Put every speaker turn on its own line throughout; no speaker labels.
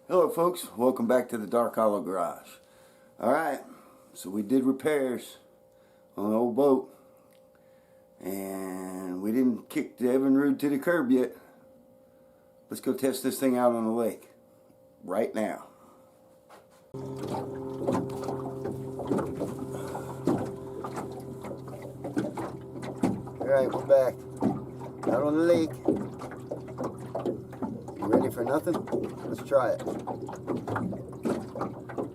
Hello folks, welcome back to the Dark Hollow Garage. Alright, so we did repairs on the old boat and we didn't kick the Evinrude to the curb yet. Let's go test this thing out on the lake right now. Alright, we're back out on the lake. You ready for nothing? Let's try it.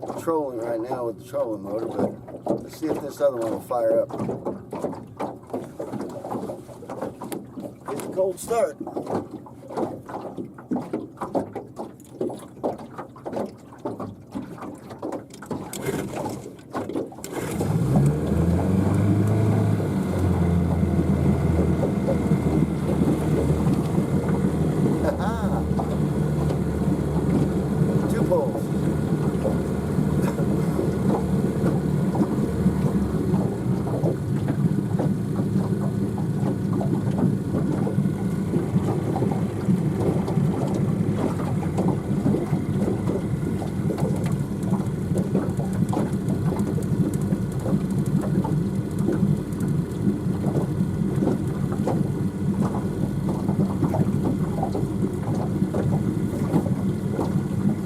I'm trolling right now with the trolling motor, but let's see if this other one will fire up. It's a cold start. Two poles.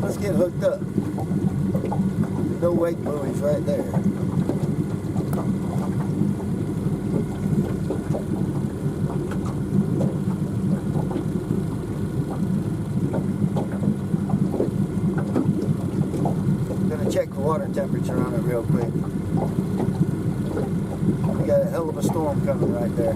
Let's get hooked up. No wake buoys right there. I'm gonna check the water temperature on it real quick. We got a hell of a storm coming right there.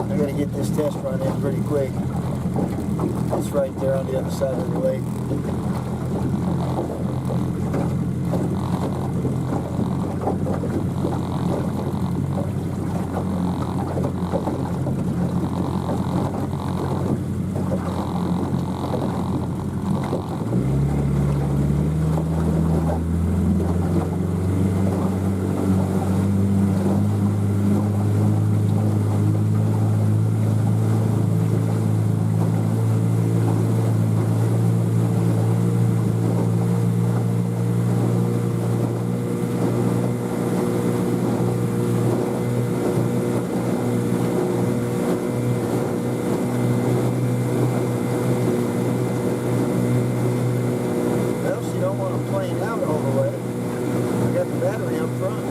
I gotta get this test run in pretty quick. It's right there on the other side of the lake. Playing out all the way. I got the battery up front.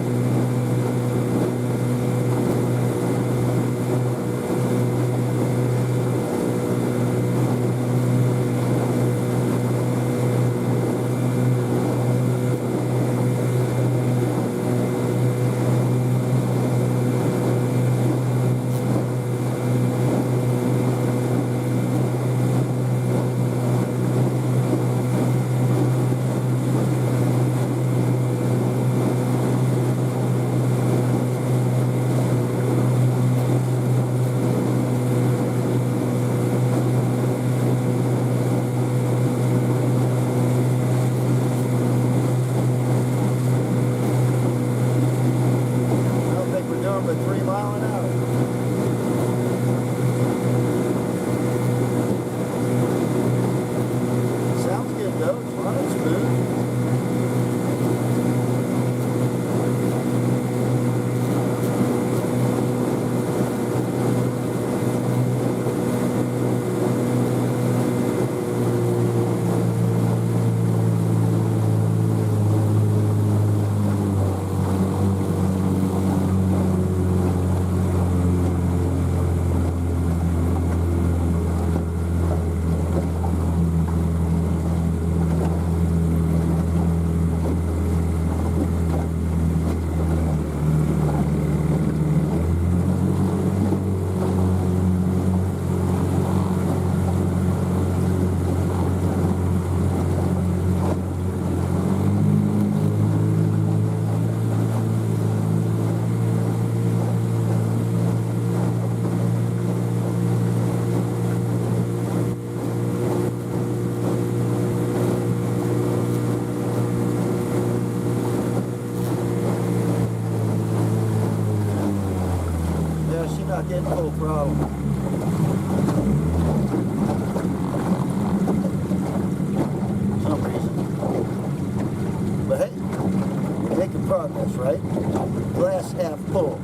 But 3 miles an hour. Sounds good though, it's running smooth. is she not getting full throttle? For some reason. But hey, we're making progress, right? Glass half full.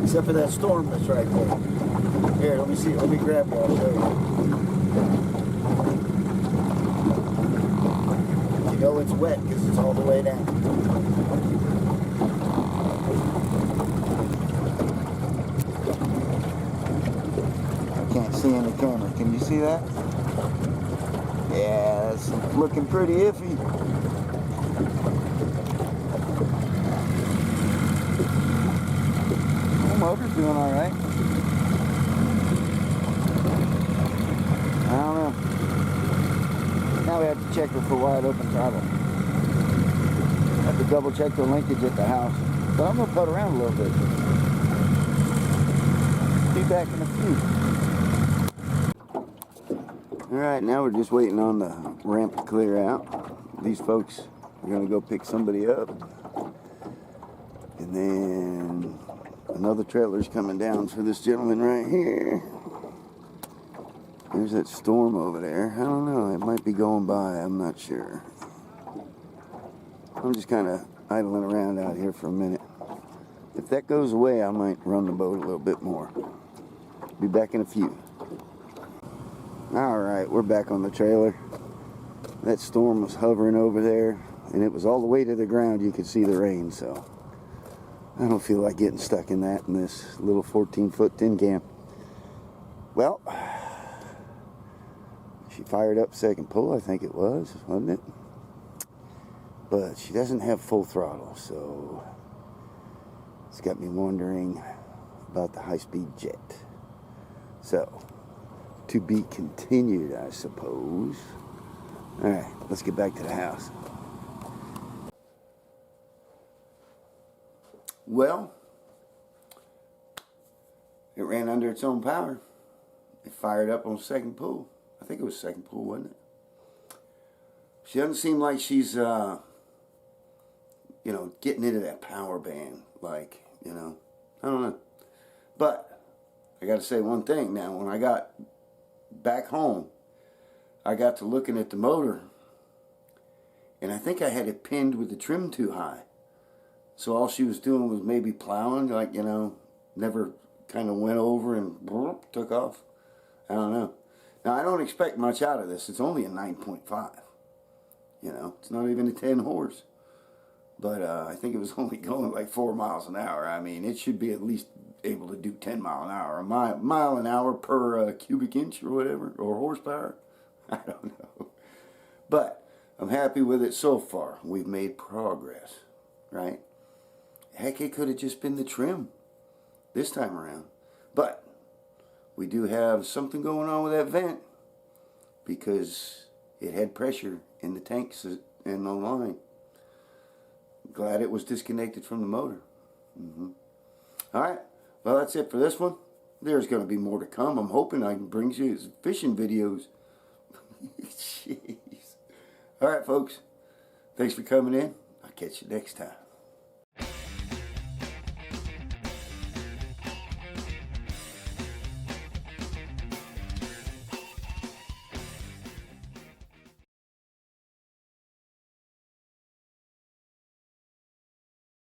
Except for that storm that's right there. Here, let me see. Let me grab it. I'll show you. You know it's wet because it's all the way down. I can't see in the camera. Can you see that? Yeah, it's looking pretty iffy. The motor's doing all right. I don't know. Now we have to check her for wide open throttle. I have to double check the linkage at the house. But I'm going to put around a little bit. Be back in a few. Alright, now we're just waiting on the ramp to clear out. These folks are going to go pick somebody up. And then another trailer's coming down for this gentleman right here. There's that storm over there. I don't know. It might be going by. I'm not sure. I'm just kind of idling around out here for a minute. If that goes away, I might run the boat a little bit more. Be back in a few. Alright, we're back on the trailer. That storm was hovering over there, and it was all the way to the ground. You could see the rain, so I don't feel like getting stuck in that in this little 14-foot tin can. Well, she fired up second pull, I think it was, wasn't it? But she doesn't have full throttle, so it's got me wondering about the high-speed jet. So, to be continued, I suppose. Alright, let's get back to the house. Well, it ran under its own power. It fired up on second pull. I think it was second pull, wasn't it? She doesn't seem like she's, getting into that power band. Like, I don't know. But, I got to say one thing now. When I got back home, I got to looking at the motor. And I think I had it pinned with the trim too high. So all she was doing was maybe plowing, like, never kind of went over and took off. I don't know. Now, I don't expect much out of this. It's only a 9.5. It's not even a 10 horse. But I think it was only going like 4 miles an hour. I mean, it should be at least able to do 10 mile an hour. A mile an hour per cubic inch or whatever, or horsepower. I don't know. But I'm happy with it so far. We've made progress, right? Heck, it could have just been the trim this time around. But we do have something going on with that vent because it had pressure in the tanks and the line. Glad it was disconnected from the motor. Alright, well that's it for this one. There's going to be more to come. I'm hoping I can bring you fishing videos. Jeez. Alright folks, thanks for coming in. I'll catch you next time.